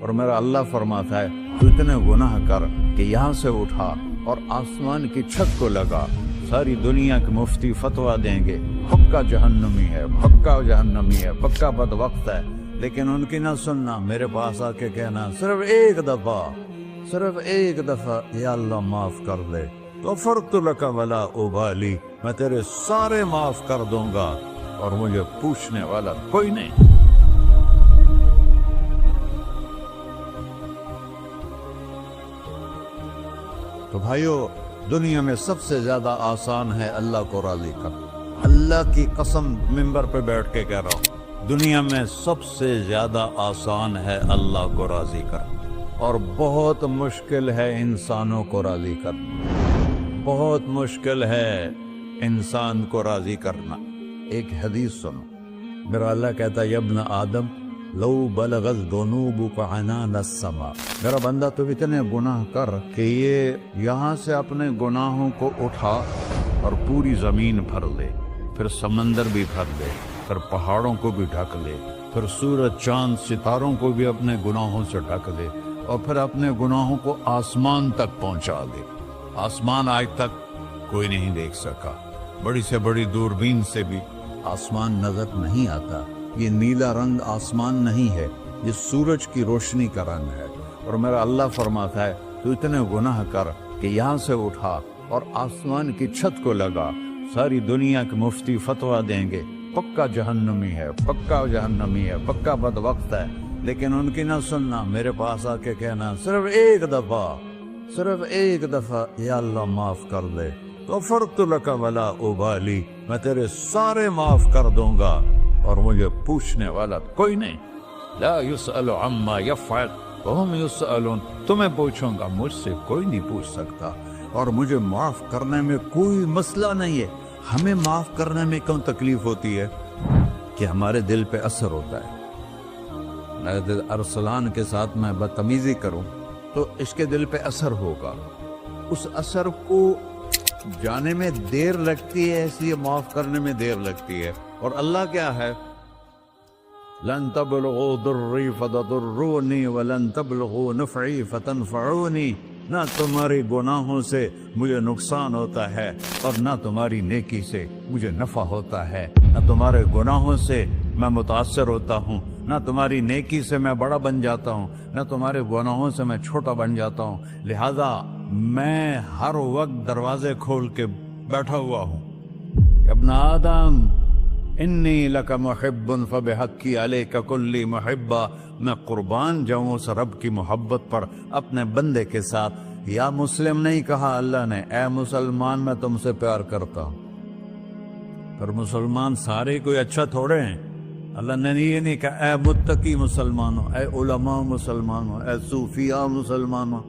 اور میرا اللہ فرماتا ہے تو اتنے گناہ کر کہ یہاں سے اٹھا اور آسمان کی چھت کو لگا، ساری دنیا کے مفتی فتویٰ دیں گے پکا جہنمی ہے، پکا جہنمی ہے، پکا بدبخت ہے، لیکن ان کی نہ سننا، میرے پاس آ کے کہنا صرف ایک دفعہ یا اللہ معاف کر دے، غفرت لک ولا ابالی، میں تیرے سارے معاف کر دوں گا اور مجھے پوچھنے والا کوئی نہیں۔ تو بھائیو، دنیا میں سب سے زیادہ آسان ہے اللہ کو راضی کرنا، اللہ کی قسم ممبر پہ بیٹھ کے کہہ رہا ہوں، دنیا میں سب سے زیادہ آسان ہے اللہ کو راضی کرنا، اور بہت مشکل ہے انسانوں کو راضی کرنا، بہت مشکل ہے انسان کو راضی کرنا۔ ایک حدیث سنو، میرا اللہ کہتا ہے یا ابن آدم لو بلغت ذنوبک عنان السماء، میرا بندہ تو اتنے گناہ کر کہ یہ یہاں سے اپنے گناہوں کو اٹھا اور پوری زمین بھر لے، پھر سمندر بھی بھر لے، پھر پہاڑوں کو بھی ڈھک لے، پھر سورج چاند ستاروں کو بھی اپنے گناہوں سے ڈھک لے، اور پھر اپنے گناہوں کو آسمان تک پہنچا دے۔ آسمان آج تک کوئی نہیں دیکھ سکا، بڑی سے بڑی دوربین سے بھی آسمان نظر نہیں آتا، یہ نیلا رنگ آسمان نہیں ہے، یہ سورج کی روشنی کا رنگ ہے۔ اور میرا اللہ فرماتا ہے تو اتنے گناہ کر کہ یہاں سے اٹھا اور آسمان کی چھت کو لگا، ساری دنیا کے مفتی فتویٰ دیں گے پکا جہنمی ہے، پکا جہنمی ہے، پکا بدبخت ہے، لیکن ان کی نہ سننا، میرے پاس آ کے کہنا صرف ایک دفعہ یا اللہ معاف کر دے، غفرت لک ولا ابالی، میں تیرے سارے معاف کر دوں گا اور مجھے پوچھنے والا کوئی نہیں۔ لا يسأل عما يفعل وهم يسألون، تمہیں پوچھوں گا، مجھ سے کوئی نہیں پوچھ سکتا، اور مجھے معاف کرنے میں کوئی مسئلہ نہیں ہے۔ ہمیں معاف کرنے میں کیوں تکلیف ہوتی ہے؟ کہ ہمارے دل پہ اثر ہوتا ہے۔ ارسلان کے ساتھ میں بدتمیزی کروں تو اس کے دل پہ اثر ہوگا، اس اثر کو جانے میں دیر لگتی ہے، اس لیے معاف کرنے میں دیر لگتی ہے۔ اور اللہ کیا ہے؟ لن تبلغوا ضري فتضروني ولن تبلغوا نفعي فتنفعوني، نہ تمہاری گناہوں سے مجھے نقصان ہوتا ہے اور نہ تمہاری نیکی سے مجھے نفع ہوتا ہے، نہ تمہارے گناہوں سے میں متاثر ہوتا ہوں، نہ تمہاری نیکی سے میں بڑا بن جاتا ہوں، نہ تمہارے گناہوں سے میں چھوٹا بن جاتا ہوں، لہذا میں ہر وقت دروازے کھول کے بیٹھا ہوا ہوں۔ ابن آدم انی لک محب فبحقی علیک کلی محبہ، میں قربان جاؤں اس رب کی محبت پر اپنے بندے کے ساتھ۔ یا مسلم نہیں کہا اللہ نے، اے مسلمان میں تم سے پیار کرتا ہوں۔ پر مسلمان سارے کوئی اچھا تھوڑے ہیں، اللہ نے یہ نہیں کہا اے متقی مسلمانوں، اے علماء مسلمانوں، اے صوفیاء مسلمانوں،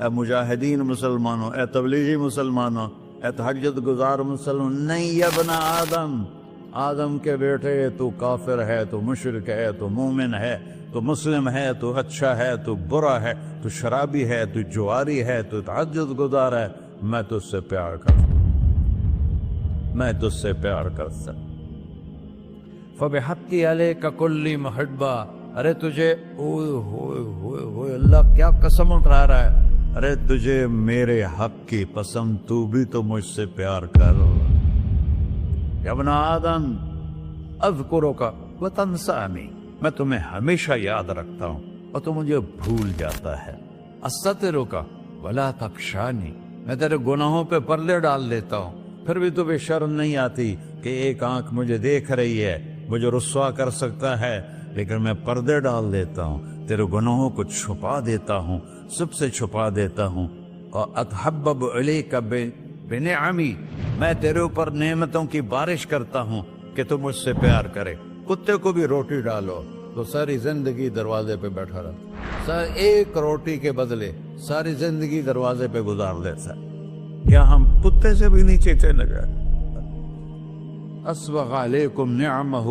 اے مجاہدین مسلمانوں، اے تبلیغی مسلمانوں، اے تہجد گزار مسلمان، نہیں یا ابن آدم، آدم کے بیٹے، تو کافر ہے، تو مشرک ہے، تو مومن ہے، تو مسلم ہے، تو اچھا ہے، تو برا ہے، تو شرابی ہے، تو جواری ہے، تو تہجد گزار ہے، میں تجھ سے پیار کرتا ہوں، میں تجھ سے پیار کرتا ہوں۔ فبحقی علیک کلی محبہ، ارے تجھے اوئے ہوئے ہوئے ہوئے، اللہ کیا قسم اٹھا رہا ہے، ارے تجھے میرے حق کی قسم، تو بھی تو مجھ سے پیار کر۔ یا ابن آدم اذکرک وتنسانی، میں تمہیں ہمیشہ یاد رکھتا ہوں اور تو مجھے بھول جاتا ہے۔ استترک ولا تخشانی، میں تیرے گناہوں پہ پردے ڈال دیتا ہوں، پھر بھی تمہیں شرم نہیں آتی کہ ایک آنکھ مجھے دیکھ رہی ہے، مجھے رسوا کر سکتا ہے، لیکن میں پردے ڈال دیتا ہوں، تیرے گناہوں کو چھپا دیتا ہوں، سب سے چھپا دیتا ہوں۔ اور اتحبب الیک بنعمی، میں تیرے اوپر نعمتوں کی بارش کرتا ہوں کہ تم مجھ سے پیار کرے۔ کتے کو بھی روٹی ڈالو تو ساری زندگی دروازے پہ بیٹھا رہتا، ایک روٹی کے بدلے ساری زندگی دروازے پہ گزار دیتا ہے۔ کیا ہم کتے سے بھی نیچے چلے لگے؟ اسبغ علیکم نعمہ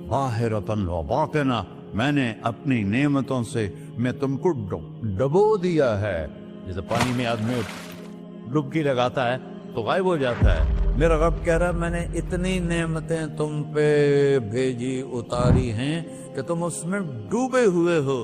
ظاہرۃ وباطنہ، میں نے اپنی نعمتوں سے میں تم کو ڈبو دیا ہے، جیسے پانی میں آدمی ڈبکی لگاتا ہے تو غائب ہو جاتا ہے۔ میرا رب کہہ رہا ہے میں نے اتنی نعمتیں تم پہ بھیجی، اتاری ہیں کہ تم اس میں ڈوبے ہوئے ہو،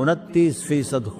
29%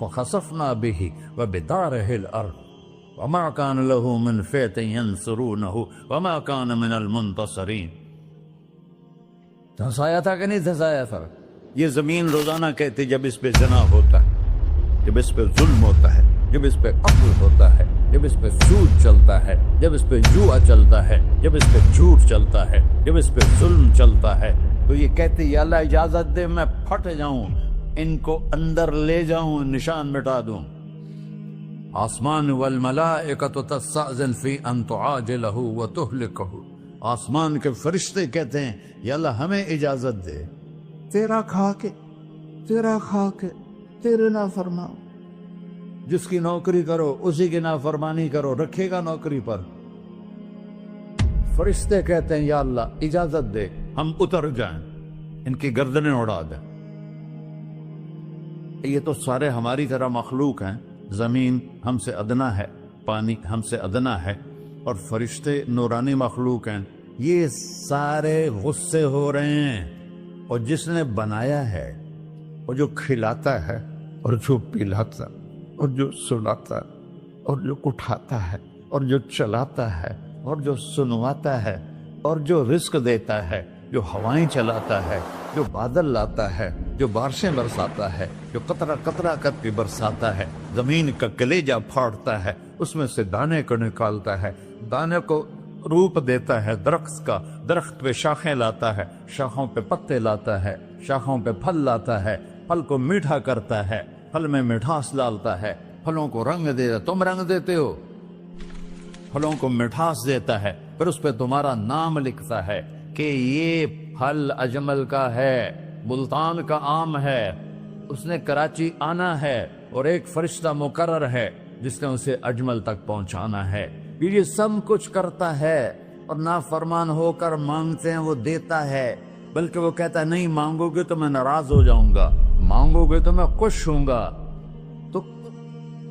فخسفنا به وبداره الأرض وما كان له من فئة ينصرونه وما كان من المنتصرين. دھسایا تھا کہ نہیں دھسایا تھا؟ یہ زمین روزانہ کہتی جب اس پہ زنا ہوتا ہے، جب اس پہ ظلم ہوتا ہے، جب اس پہ قتل ہوتا ہے، جب اس پہ سود چلتا ہے، جب اس پہ جوا چلتا ہے، جب اس پہ جھوٹ چلتا ہے، جب اس پہ ظلم چلتا ہے، تو یہ کہتی یا اللہ اجازت دے میں پھٹ جاؤں، ان کو اندر لے جاؤں، نشان مٹا دوں. آسمان والملائکۃ تستأذن فی ان تعاجلہ وتہلکہ. آسمان کے فرشتے کہتے ہیں یا اللہ ہمیں اجازت دے، تیرا کھا کے تیرے نافرماؤ. جس کی نوکری کرو اسی کی نافرمانی کرو، رکھے گا نوکری پر. فرشتے کہتے ہیں یا اللہ اجازت دے ہم اتر جائیں، ان کی گردنیں اڑا دیں. یہ تو سارے ہماری طرح مخلوق ہیں. زمین ہم سے ادنا ہے، پانی ہم سے ادنا ہے، اور فرشتے نورانی مخلوق ہیں. یہ سارے غصے ہو رہے ہیں. اور جس نے بنایا ہے، اور جو کھلاتا ہے، اور جو پلاتا، اور جو سلاتا، اور جو اٹھاتا ہے، اور جو چلاتا ہے، اور جو سنواتا ہے، اور جو رزق دیتا ہے، جو ہوائیں چلاتا ہے، جو بادل لاتا ہے، جو بارشیں برساتا ہے، جو قطرہ قطرہ کر کے برساتا ہے، زمین کا کلیجہ پھاڑتا ہے، اس میں سے دانے کو نکالتا ہے، دانے کو روپ دیتا ہے درخت کا، درخت پہ شاخیں لاتا ہے، شاخوں پہ پتے لاتا ہے، شاخوں پہ پھل لاتا ہے، پھل کو میٹھا کرتا ہے، پھل میں مٹھاس ڈالتا ہے، پھلوں کو رنگ دیتا. تم رنگ دیتے ہو، پھلوں کو مٹھاس دیتا ہے، پھر اس پہ تمہارا نام لکھتا ہے کہ یہ پھل اجمل کا ہے، ملتان کا آم ہے، اس نے کراچی آنا ہے، اور ایک فرشتہ مقرر ہے جس نے اسے اجمل تک پہنچانا ہے. یہ سب کچھ کرتا ہے، اور نافرمان ہو کر مانگتے ہیں وہ دیتا ہے. بلکہ وہ کہتا ہے نہیں مانگو گے تو میں ناراض ہو جاؤں گا، مانگو گے تو میں خوش ہوں گا. تو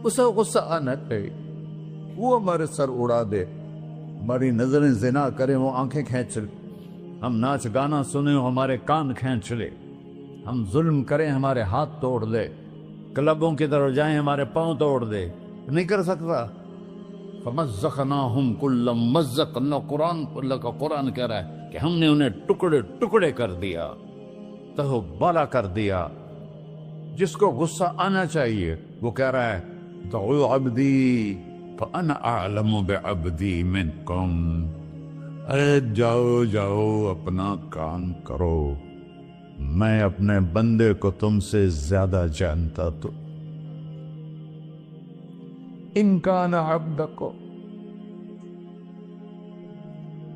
اسے غصہ آنا چاہیے، وہ ہمارے سر اڑا دے، ہماری نظریں زنا کریں وہ آنکھیں کھینچ لے، ہم ناچ گانا سنیں ہمارے کان کھینچ لے، ہم ظلم کریں ہمارے ہاتھ توڑ دے، کلبوں کی طرف جائیں ہمارے پاؤں توڑ دے. نہیں کر سکتا. فَمَزَّقْنَاهُمْ كُلَّ مُمَزَّقٍ. اللہ کا قرآن کہہ رہا ہے کہ ہم نے انہیں ٹکڑے ٹکڑے کر دیا، تہو بالا کر دیا. جس کو غصہ آنا چاہیے وہ کہہ رہا ہے دعوا عبدی فَأَنَا أَعْلَمُ بِعَبْدِي مِنْكُمْ. ارے جاؤ جاؤ اپنا کام کرو، میں اپنے بندے کو تم سے زیادہ جانتا. تو ان کان عبدکو،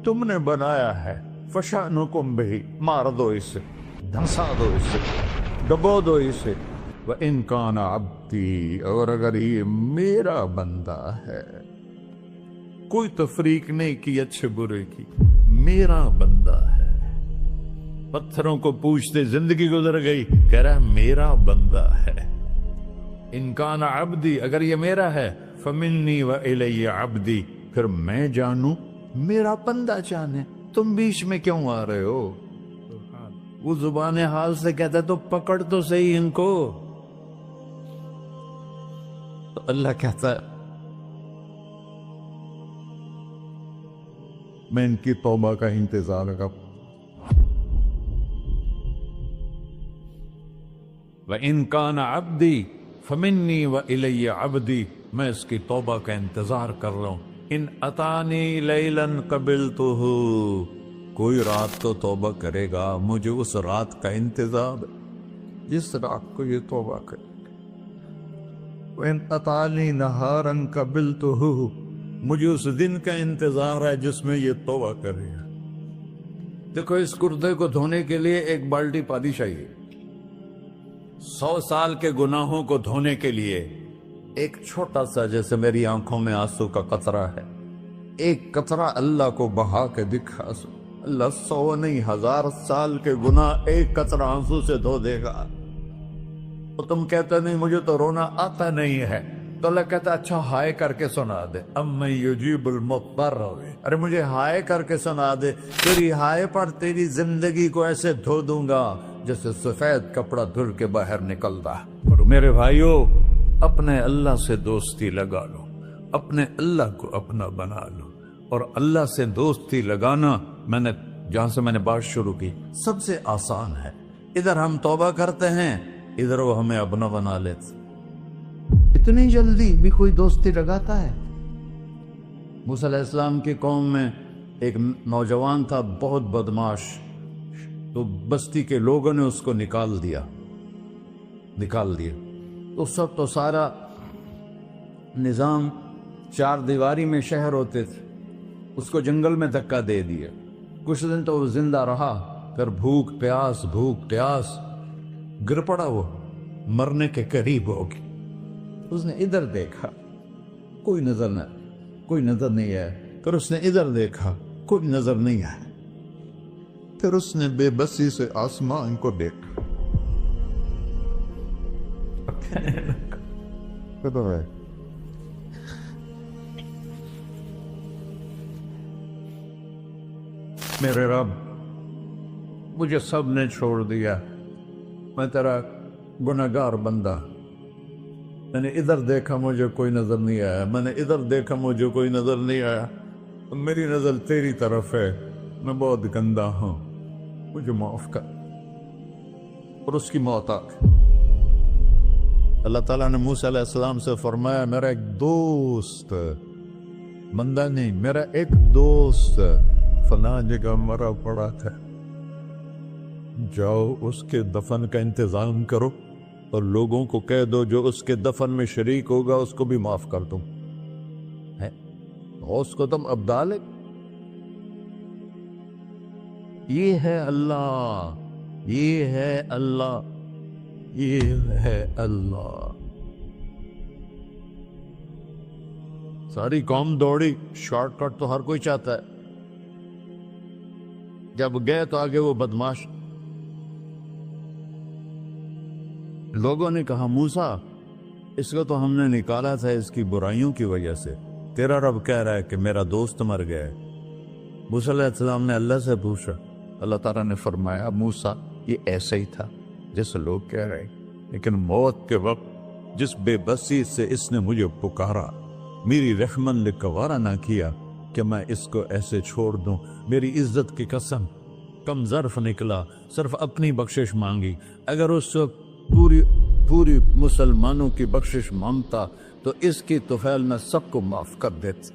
تم نے بنایا ہے، فشانکم بہی، مار دو اسے، دھنسا دو اسے، ڈبو دو اسے. وَإِن كَانَ عَبْدِي، اور اگر یہ میرا بندہ ہے، کوئی تفریق نہیں کی اچھے برے کی، میرا بندہ ہے. پتھروں کو پوچھتے زندگی گزر گئی، کہہ رہا ہے میرا بندہ ہے. ان کان عبدی، اگر یہ میرا ہے، فمنی وإلی عبدی، پھر میں جانوں میرا بندہ جانے. تم بیچ میں کیوں آ رہے ہو؟ وہ زبان حال سے کہتا تو پکڑ تو صحیح ان کو. تو اللہ کہتا ہے میں ان کی توبہ کا انتظار کروں. وَإِن كَانَ عَبْدِي فَمِنِّي وَإِلَيَّ عَبْدِي، میں اس کی توبہ کا انتظار کر رہا ہوں. ان اتانی لیلاً قبلتہ، کوئی رات تو توبہ کرے گا، مجھے اس رات کا انتظار ہے جس رات کو یہ توبہ کرے گا. وَإِنْ أَتَانِي نَهَارًا قَبِلْتُهُ، مجھے اس دن کا انتظار ہے جس میں یہ توبہ کرے گا. دیکھو اس کردے کو دھونے کے لیے ایک بالٹی پانی چاہیے. 100 سال کے گناہوں کو دھونے کے لیے ایک چھوٹا سا، جیسے میری آنکھوں میں آنسو کا قطرہ ہے، ایک قطرہ اللہ کو بہا کے دکھا. اللہ 100 نہیں 1000 سال کے گناہ ایک قطرہ آنسو سے دھو دے گا. تو تم کہتے نہیں مجھے تو رونا آتا نہیں ہے، تو اللہ کہتا اچھا ہائے کر کے سنا دے. اَمَّن يُجِيبُ الْمُضْطَرَّ، ارے مجھے ہائے کر کے سنا دے، تیری ہائے پر تیری زندگی کو ایسے دھو دوں گا جیسے سفید کپڑا دھل کے باہر نکلتا. اور میرے بھائیو، اپنے اللہ سے دوستی لگا لو، اپنے اللہ کو اپنا بنا لو. اور اللہ سے دوستی لگانا جہاں سے میں نے بات شروع کی سب سے آسان ہے. ادھر ہم توبہ کرتے ہیں، ادھر وہ ہمیں اپنا بنا لیتے. اتنی جلدی بھی کوئی دوستی لگاتا ہے؟ موسیٰ علیہ السلام کی قوم میں ایک نوجوان تھا بہت بدماش، تو بستی کے لوگوں نے اس کو نکال دیا. اس وقت تو سارا نظام 4 دیواری میں شہر ہوتے تھے، اس کو جنگل میں دھکا دے دیا. کچھ دن تو وہ زندہ رہا، پھر بھوک پیاس گر پڑا، وہ مرنے کے قریب ہو گیا. اس نے ادھر دیکھا، کوئی نظر نہیں آیا. پھر اس نے ادھر دیکھا، کوئی نظر نہیں آیا. پھر اس نے بے بسی سے آسمان کو دیکھا. میرے رب، مجھے سب نے چھوڑ دیا، میں تیرا گناہگار بندہ. میں نے ادھر دیکھا، مجھے کوئی نظر نہیں آیا. میں نے ادھر دیکھا، مجھے کوئی نظر نہیں آیا. میری نظر تیری طرف ہے، میں بہت گندا ہوں، مجھے معاف کر. اور اس کی موت آ گئی. اللہ تعالیٰ نے موسیٰ علیہ السلام سے فرمایا، میرا ایک دوست، بندہ نہیں، میرا ایک دوست فلاں جگہ مرا پڑا تھا، جاؤ اس کے دفن کا انتظام کرو اور لوگوں کو کہہ دو جو اس کے دفن میں شریک ہوگا اس کو بھی معاف کر دوں. اس کو تم ابدال. یہ ہے اللہ، یہ ہے اللہ، یہ ہے اللہ. ساری قوم دوڑی، شارٹ کٹ تو ہر کوئی چاہتا ہے. جب گئے تو آگے وہ بدماش. لوگوں نے کہا، موسیٰ اس کو تو ہم نے نکالا تھا اس کی برائیوں کی وجہ سے، تیرا رب کہہ رہا ہے کہ میرا دوست مر گیا ہے. موسیٰ علیہ السلام نے اللہ سے پوچھا. اللہ تعالیٰ نے فرمایا، موسیٰ یہ ایسا ہی تھا جیسے لوگ کہہ رہے، لیکن موت کے وقت جس بے بسی سے اس نے مجھے پکارا، میری رحمت نے گوارا نہ کیا کہ میں اس کو ایسے چھوڑ دوں. میری عزت کی قسم، کم ظرف نکلا، صرف اپنی بخشش مانگی. اگر اس وقت پوری مسلمانوں کی بخشش مانگتا تو اس کی طفیل میں سب کو معاف کر دیتا.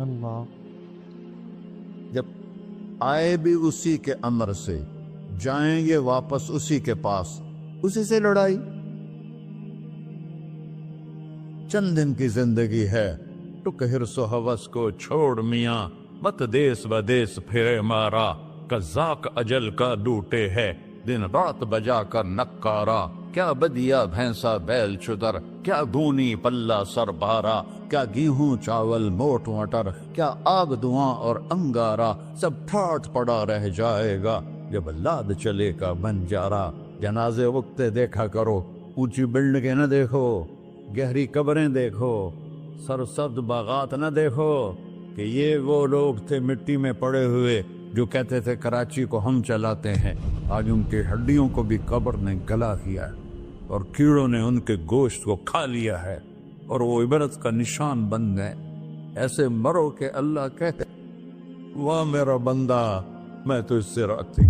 اللہ جب آئے بھی اسی کے امر سے، جائیں گے واپس اسی کے پاس، اسی سے لڑائی. چند دن کی زندگی ہے، ٹک حرص و ہوس کو چھوڑ میاں، مت دیس بدیس پھرے مارا. قزاق اجل کا ڈوٹے ہے، دن رات بجا کر نکارا. کیا بدیا بھینسا بیل چدر، کیا گونی پلہ سر بارا. کیا گیہوں چاول موٹ مٹر، کیا آگ دھواں اور انگارا. سب ٹھاٹ پڑا رہ جائے گا جب لاد چلے کا بنجارا. جنازے وقتے دیکھا کرو، اونچی بلڈنگیں نہ دیکھو، گہری قبریں دیکھو، سرسبز باغات نہ دیکھو کہ یہ وہ لوگ تھے مٹی میں پڑے ہوئے جو کہتے تھے کراچی کو ہم چلاتے ہیں. آج ان کی ہڈیوں کو بھی قبر نے گلا دیا ہے اور کیڑوں نے ان کے گوشت کو کھا لیا ہے اور وہ عبرت کا نشان بن گئے. ایسے مرو کہ اللہ کہتے، واہ میرا بندہ، میں تو اس سے راضی.